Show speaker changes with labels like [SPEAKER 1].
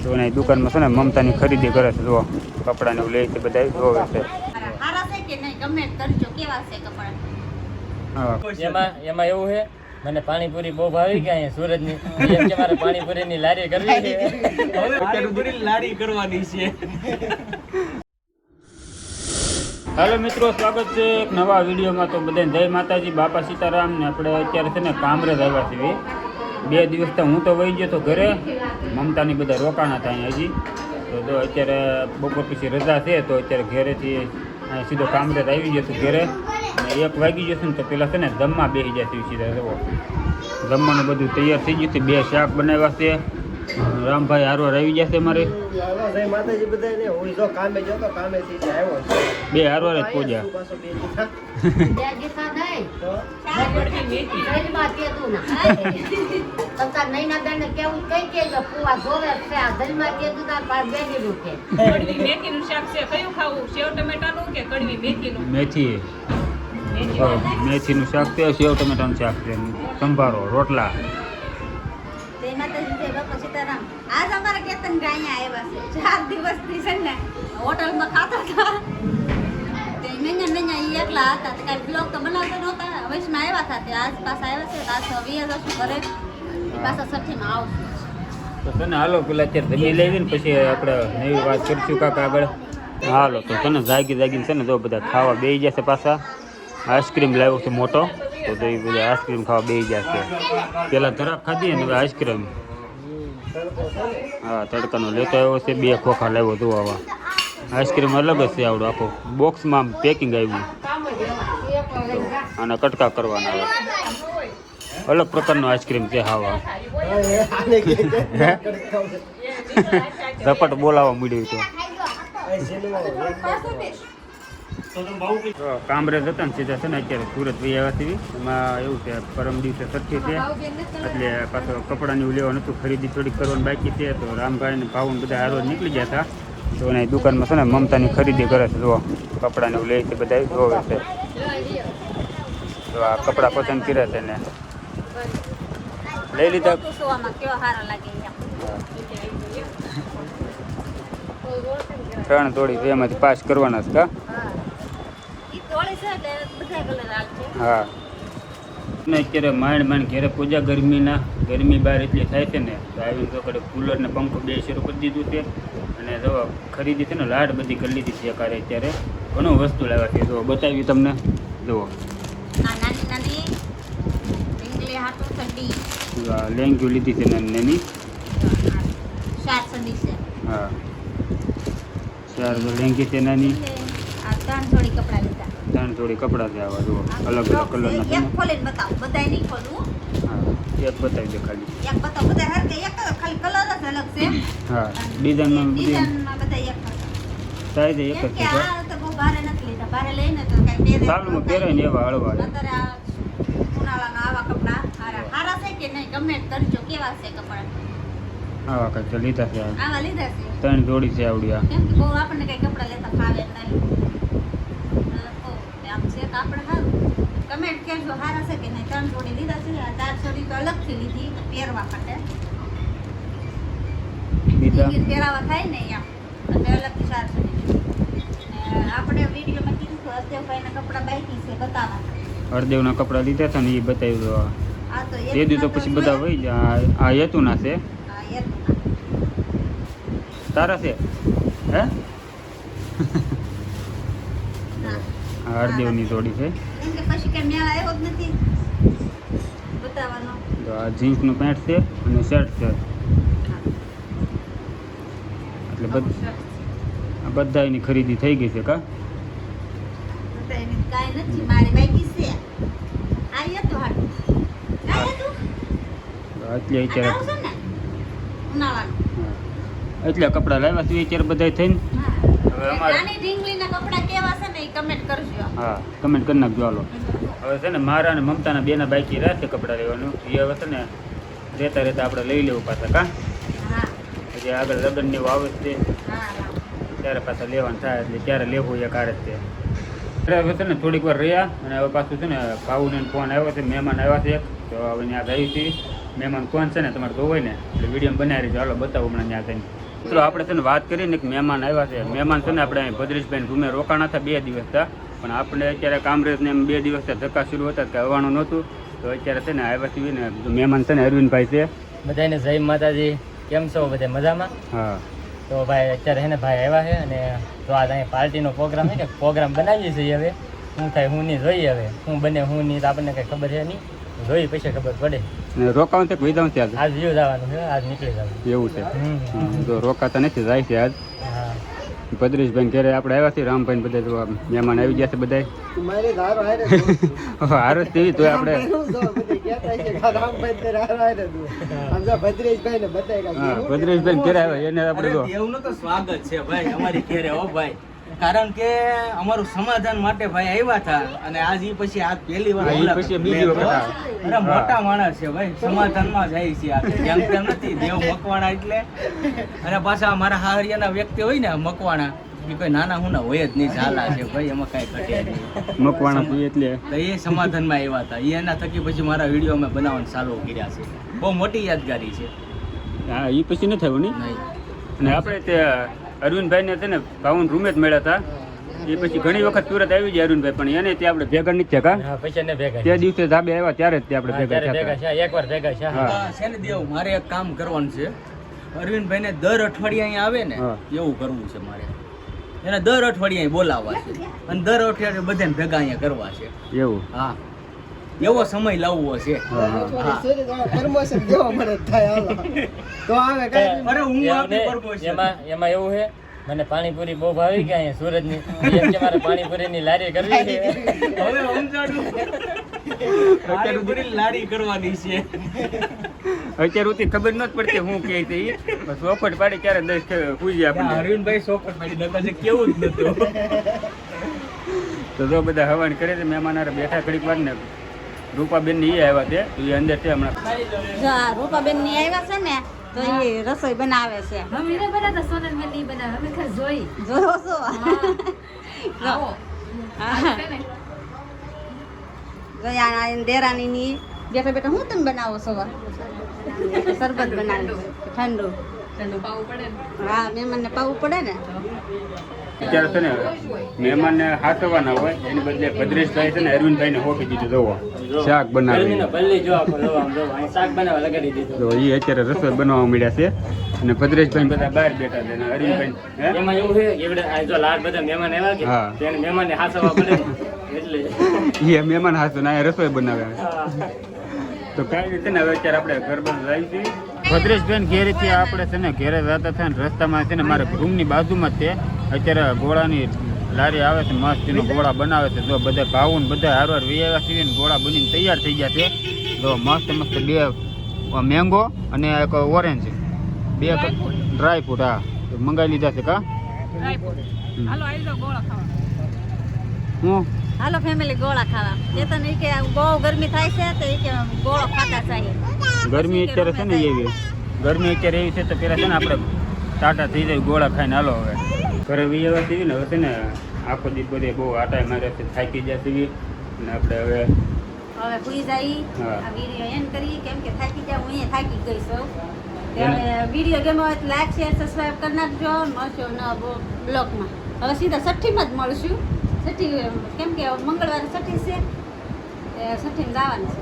[SPEAKER 1] તો એની દુકાનમાં છે ને મમતાની ખરીદી કરે છે. જો કપડાને એવું લે છે બધા જોવે છે.
[SPEAKER 2] એમાં એવું છે મને પાણીપુરી બહુ ભાવી કે અહીંયા સુરતની એમ કે મારે પાણીપુરીની લારી કરવી છે. પાણીપુરી લારી કરવાની છે.
[SPEAKER 1] હાલો મિત્રો, સ્વાગત છે એક નવા વિડીયોમાં. તો બધાને જય માતાજી, બાપા સીતારામ. ને આપણે અત્યારે છે ને કામરેજ આવ્યા છીએ. 2 દિવસ હું તો વહી ગયો તો ઘરે, મમતાની બધા રોકાણા હતા અહીંયા હજી. તો અત્યારે બપોર પછી રજા છે તો અત્યારે ઘરેથી સીધો કામરેજ આવી ગયો છું ઘરે. અને 1 વાગી જશે ને તો પેલા છે ને જમવા બેસી જશે સીધા. જુઓ જમવાનું બધું તૈયાર થઈ ગયું છે. 2 શાક બનાવ્યા છે. રામભાઈ હારવાર આવી જશે મારે.
[SPEAKER 2] માતાજી બધા હું જો કામે જતો કામેથી આવ્યો છે.
[SPEAKER 1] 2 હારવાર જ પહોંચ્યા. મેથીનું શાક છે, સેવ ટમેટાનું શાક છે, સંભારો, રોટલા.
[SPEAKER 3] આજ અમારા કેતન ગાયા આવ્યા છે. 4 દિવસથી છે ને હોટલમાં ખાતા હતા. તે મેંગા એકલા હતા. તો કાંઈ બ્લોગ તો બનાવતા નહોતા. વૈશમાં આવ્યા હતા. તે આજ પાછા આવ્યા છે. આજ તો 20 જશું ઘરે પાછા સઠ્ઠીમાં આવશું.
[SPEAKER 1] તો તને હાલો પેલા અત્યારે જમી લઈ ને પછી આપણે નવી વાત કરીશું કાકા આગળ. હાલો તો તને જાગીને છે ને જો બધા ખાવા બેસી જશે. પાછા આઈસ્ક્રીમ લાવ્યો છે મોટો, તો એ બધા આઈસ્ક્રીમ ખાવા બેસી જશે. પેલા ધરાક ખાધી ને હવે આઈસ્ક્રીમ. હા, તડકાનો લેતો આવ્યો છે. 2 ખોખા લાવ્યો તો આવા આઈસ્ક્રીમ અલગ જ છે. આવડું આખું બોક્સમાં પેકિંગ આવ્યું. આના કટકા કરવાના આવે. અલગ પ્રકારનો આઈસ્ક્રીમ છે. હાવા ઝપટ બોલાવવા મળ્યું તો કામરેજ હતા ને સીધા છે ને અત્યારે સુરત ભાઈ આવ્યા હતી. એમાં એવું છે પરમ દિવસે સઠ્ઠી છે એટલે પાછો કપડાની લેવાનું હતું, ખરીદી થોડીક કરવાની બાકી છે. તો રામભાઈ ને ભાવન બધા હારો નીકળી ગયા હતા. તો એની દુકાનમાં છે ને મમતાની ખરીદી કરે છે. જો કપડાને એવું લે છે બધા જોવે છે. તો આ કપડાં પસંદ કર્યા છે ને લઈ લીધા. ત્રણ તોડી છે એમાંથી 5 કરવાના છે કા? હા. ને અત્યારે માંડ ઘેરે પૂજા ગરમી બહાર એટલી થાય છે ને તો આવીને તો કડે કુલર ને પંખો 2 શરૂ કરી દીધું છે. અને જો ખરીદી છે ને લાડ બધી કરી લીધી છે. કારે અત્યારે ઘણું વસ્તુ લાવ્યા છે. જો બતાવી તમને. જુઓ લેંગ્યુ લીધી છે નાની. હા, 4 લેંગી છે નાની.
[SPEAKER 3] 3 જોડી કપડા લીધા.
[SPEAKER 1] 3 જોડી કપડા છે આવા. જુઓ અલગ અલગ કલરના.
[SPEAKER 3] એક ખોલીને બતાવો, બધાય નહીં ખોલવું.
[SPEAKER 1] હા, એક બતાવી દે ખાલી.
[SPEAKER 3] એક બતાવો, બધા હરકે એક ખાલી કલર જ અલગ છે.
[SPEAKER 1] હા, ડિઝાઇનમાં
[SPEAKER 3] બધા એક
[SPEAKER 1] સાઈઝ એક જ છે.
[SPEAKER 3] આ તો બહુ ભારે નથી લીધા. ભારે લઈને તો કઈ પહેરે
[SPEAKER 1] ચાલુમાં પહેરાય ને એવા હળવા.
[SPEAKER 3] અત્યારે આ ઉનાળાના આવા કપડા હારા છે કે નહીં કમેન્ટ કરજો. કેવા છે કપડા?
[SPEAKER 1] આવા કઈ લીધા છે.
[SPEAKER 3] આવા લીધા છે.
[SPEAKER 1] 3 જોડી છે આવડી.
[SPEAKER 3] કેમ કે બહુ આપણને કઈ કપડા લેતા ફાવે નહીં. આમ છે તો આપણે સારું કમેન્ટ કરજો હારા છે કે નહીં. 3 જોડી લીધા છે. 4 જોડી તો અલગથી લીધી પહેરવા માટે.
[SPEAKER 1] બીજા
[SPEAKER 3] પહેરાવા થાય ને એમ એટલે અલગથી 4 જોડી. આપણે વિડીયોમાં કીધું હતું અજયભાઈના કપડા બાકી છે બતાવવાના.
[SPEAKER 1] હરદેવના કપડા લીધા હતા ને એ બતાવી દો.
[SPEAKER 3] આ તો
[SPEAKER 1] એ દીધો પછી બધા વહી જાય. આ હેતુના છે. તારા છે હે? આ હરદેવની જોડી છે.
[SPEAKER 3] પછી કે મેળ આવ્યો જ નથી બતાવવાનો.
[SPEAKER 1] તો આ જીન્સનું પેન્ટ છે અને શર્ટ છે. એટલે બધા એની ખરીદી થઈ ગઈ છે કા?
[SPEAKER 3] કાંઈ નથી મારી બાકી છે. આવ્યો તો હાટ
[SPEAKER 1] એટલે અત્યારે
[SPEAKER 3] ઉનાળાનું
[SPEAKER 1] એટલે કપડા લાવ્યા છે અત્યારે બધા થઈને. હવે અમારે
[SPEAKER 3] કપડા કેવા છે ને એ કમેન્ટ કરજો.
[SPEAKER 1] હા, કમેન્ટ કરી નાખજો. હાલો હવે છે ને મારા અને મમતાના 2ના બાકી રહેશે કપડા લેવાનું. એ હવે છે ને રહેતા આપણે લઈ લેવું પાછા કા? પછી આગળ લગ્ન ને એવું આવે છે ત્યારે પાછા લેવાનું થાય એટલે ત્યારે લેવું એ કાર જ છે. હવે છે ને થોડીક વાર રહ્યા અને હવે પાછું છે ને ભાવુને ફોન આવ્યો છે. મહેમાન આવ્યા છે તો હવે ત્યાં ગઈ હતી. મહેમાન કોણ છે ને તમારે જોવાય ને એટલે વિડીયો બનાવી રહીજો. હાલો બતાવું હમણાં ત્યાં જઈને. મિત્રો આપણે છે ને વાત કરીને કે મહેમાન આવ્યા છે. મહેમાન છે ને આપણે અહીં ભદ્રેશભાઈ રૂમે રોકાણા હતા 2 દિવસ હતા, પણ આપણે અત્યારે કામરેજને એમ 2 દિવસ ધક્કા શરૂ હતા કે આવવાનું નહોતું, તો અત્યારે છે ને આવ્યા છીએ ને મહેમાન છે ને અરવિંદભાઈ છે.
[SPEAKER 2] બધાને જય માતાજી. કેમ છો બધા મજામાં?
[SPEAKER 1] હા,
[SPEAKER 2] તો ભાઈ અત્યારે હે ને ભાઈ આવ્યા છે અને તો આજ અહીં પાર્ટીનો પ્રોગ્રામ છે ને પ્રોગ્રામ બનાવીએ છીએ. હવે શું થાય શું નહીં જોઈએ, હવે શું બને શું નહીં તો આપણને કંઈ ખબર છે નહીં, જોઈ પછી ખબર પડે.
[SPEAKER 1] ને રોકાવાનું છે કે વિધાન છે આજે?
[SPEAKER 2] આજ વ્યૂ જવાનું છે, આજ નીકળી જવાનું.
[SPEAKER 1] એવું છે. તો રોકાતા નથી, જાય છે આજ.
[SPEAKER 2] હા
[SPEAKER 1] ભદ્રેશભાઈ ઘરે આપણે આવ્યા છીએ, રામભાઈ બધા તો મહેમાન આવી ગયા છે બધા. હારસ તેવી તો આપણે ભદ્રેશભાઈ ઘરે આવ્યા એને આપણે તો
[SPEAKER 4] દેવનું તો સ્વાગત છે ભાઈ અમારી ઘરે. હો ભાઈ, કારણ કે અમારું સમાધાન માટે ભાઈ આવ્યા હતા અને આજ ઈ પછી આ પહેલી વાર
[SPEAKER 1] હા, ઈ
[SPEAKER 4] મુલાકાત
[SPEAKER 1] પછી બીજી વખત
[SPEAKER 4] અરે
[SPEAKER 1] હા.
[SPEAKER 4] મોટા માણસ છે ભાઈ, સમાધાનમાં જાય છે આ જેમ તેમ નથી. દેવ મકવાણા એટલે અને પાછા અમારા હાહરિયાના વ્યક્તિ હોય ને મકવાણા, એ કોઈ નાના હુના હોય જ નહીં, ઝાલા છે ભાઈ, એમાં કાંઈ ઘટે નહીં.
[SPEAKER 1] મકવાણા છીએ એટલે
[SPEAKER 4] તો એ સમાધાનમાં આવ્યા હતા. એ એના થકી પછી મારા વિડીયો અમે બનાવવાનું ચાલુ કર્યા છે. બહુ મોટી યાદગારી છે.
[SPEAKER 1] હા, એ પછી નથી થયું નહીં.
[SPEAKER 4] નહીં
[SPEAKER 1] અને આપણે તે અરવિંદભાઈને છે ને ભાવન રૂમે જ મળ્યા હતા. એ પછી ઘણી વખત સુરત આવી જાય અરવિંદભાઈ, પણ એને ત્યાં આપણે ભેગા નથી થયા.
[SPEAKER 2] હા પછી એને ભેગા
[SPEAKER 1] તે દિવસે ધાબે આવ્યા ત્યારે જ તે આપણે ભેગા
[SPEAKER 2] અત્યારે ભેગા
[SPEAKER 1] થયા.
[SPEAKER 2] છે, એકવાર ભેગા છે.
[SPEAKER 1] હા.
[SPEAKER 4] છે ને દેવ, મારે એક કામ કરવાનું છે. અરવિંદભાઈને દર અઠવાડિયે અહીંયા આવે ને
[SPEAKER 1] હા.
[SPEAKER 4] એવું કરવું છે મારે. એને દર અઠવાડિયે અહીં બોલાવવા છે અને દર અઠવાડિયે બધાને ભેગા અહીંયા કરવા છે.
[SPEAKER 1] એવું.
[SPEAKER 4] હા, એવો સમય લાવવો છે.
[SPEAKER 1] હા, હા.
[SPEAKER 4] અરે હું
[SPEAKER 2] એમને
[SPEAKER 4] આપી promotion.
[SPEAKER 2] એમાં એવું છે, મને પાણીપુરી બહુ ભાવી કે અહીંયા સુરતની, એમ કે મારે પાણીપુરીની લારી કરવી છે.
[SPEAKER 4] હવે સમજાડું. પાણીપુરી લારી કરવાની છે.
[SPEAKER 1] અત્યાર સુધી ખબર નથી પડતી હું કે છે ઈ. બસ ચોખવટ પાડી ક્યારે દસ પૂજી આપણને.
[SPEAKER 4] અરવિંદભાઈ સોપટ પાડી નકર છે કેવું જ નતું.
[SPEAKER 1] તો જો બધા હવન કરે છે, મહેમાન હારે બેઠા ઘડીક વાર ને રૂપાબેન ની આવ્યા છે, તો એ અંદર છે હમણાં.
[SPEAKER 3] જો આ રૂપાબેન ની આવ્યા છે ને તો એ રસોઈ બનાવે છે.
[SPEAKER 5] અમે ને બનાવતા સોનલ મેં નહીં બનાવે, અમે ખાસ જોઈ.
[SPEAKER 3] જોયો છો?
[SPEAKER 5] આવો.
[SPEAKER 3] હા. જો આ દેરાની ની બેઠા બેઠા હું તમે બનાવો છો? શરબત બનાવી ઠંડુ.
[SPEAKER 5] ઠંડુ પાવું પડે ને.
[SPEAKER 3] હા, મહેમાનને પાવું પડે ને.
[SPEAKER 1] અત્યારે છે ને મહેમાનને હાથવાના હોય એની બદલે ભદ્રેશભાઈ છે ને અરવિંદભાઈને હોપી દીધું. જોવો શાક બનાવે.
[SPEAKER 2] ગરમીનો ભલ્લી જો આખો જો આમ જો અહીં શાક બનાવવા લગાડી દીધું.
[SPEAKER 1] તો એ અત્યારે રસોઈ બનાવવા મળ્યા છે અને ભદ્રેશભાઈ બધા બહાર બેઠા છે અને અરવિંદભાઈ હે?
[SPEAKER 2] એમાં એવું છે કે એવડે આ જો લાડ બધા મહેમાન આવ્યા કે
[SPEAKER 1] હા.
[SPEAKER 2] તેને મહેમાનને હાથવા પડે ને, એટલે
[SPEAKER 1] એ મહેમાન હાથું ને અહીંયા રસોઈ બનાવે. તો કાંઈ રીતે ને હવે અત્યારે આપણે ઘર બંધ આવી છીએ. ભદ્રેશભાઈ ઘેરેથી આપણે છે ને ઘેરે જતા હતા ને રસ્તામાં છે ને મારે રૂમની બાજુમાં જ છે. અત્યારે ગોળાની લારી આવે છે, મસ્ત એનો ગોળા બનાવે છે. જો બધા ભાવું ને બધા હારવાર વિયાવ્યા છીએ ને ગોળા બનીને તૈયાર થઈ ગયા છે. જો મસ્ત મસ્ત 2 મેંગો અને એક ઓરેન્જ, 2 ડ્રાયફ્રૂટ. હા, તો મંગાવી લીધા છે કા?
[SPEAKER 5] હાલો આવી જાઓ ગોળા ખાવા.
[SPEAKER 1] હું
[SPEAKER 3] હાલો ફેમિલી ગોળા ખાવા. ચેતન ઈ કે બહુ ગરમી થાય છે તો ઈ કે ગોળો ખાતા चाहिए.
[SPEAKER 1] ગરમી અત્યારે છે ને એવી ગરમી અત્યારે એવી છે તો પેલા છે ને આપણે ટાટા થઈ જાય ગોળા ખાઈને હાલો હવે ઘરે વિયાવા છીએ ને. હવે છે ને આખો દી બધે બહુ આટાઈ મારે છે, થાકી ગયા છીએ અને આપણે હવે
[SPEAKER 3] હવે પૂરી જાય
[SPEAKER 1] હા.
[SPEAKER 3] આ વિડીયો એન્ડ કરી, કેમ કે થાકી જાવ, હું અહીંયા થાકી ગઈ છું. હવે વિડીયો ગમ્યો હોય તો લાઈક શેર સબસ્ક્રાઇબ કરી નાખજો. મળશું નવા બ્લોગમાં. હવે સીધા છઠ્ઠીમાં જ મળશું. છઠ્ઠી કેમ કે મંગળવારે છઠ્ઠી છે, છઠ્ઠીમાં જવાનું છે.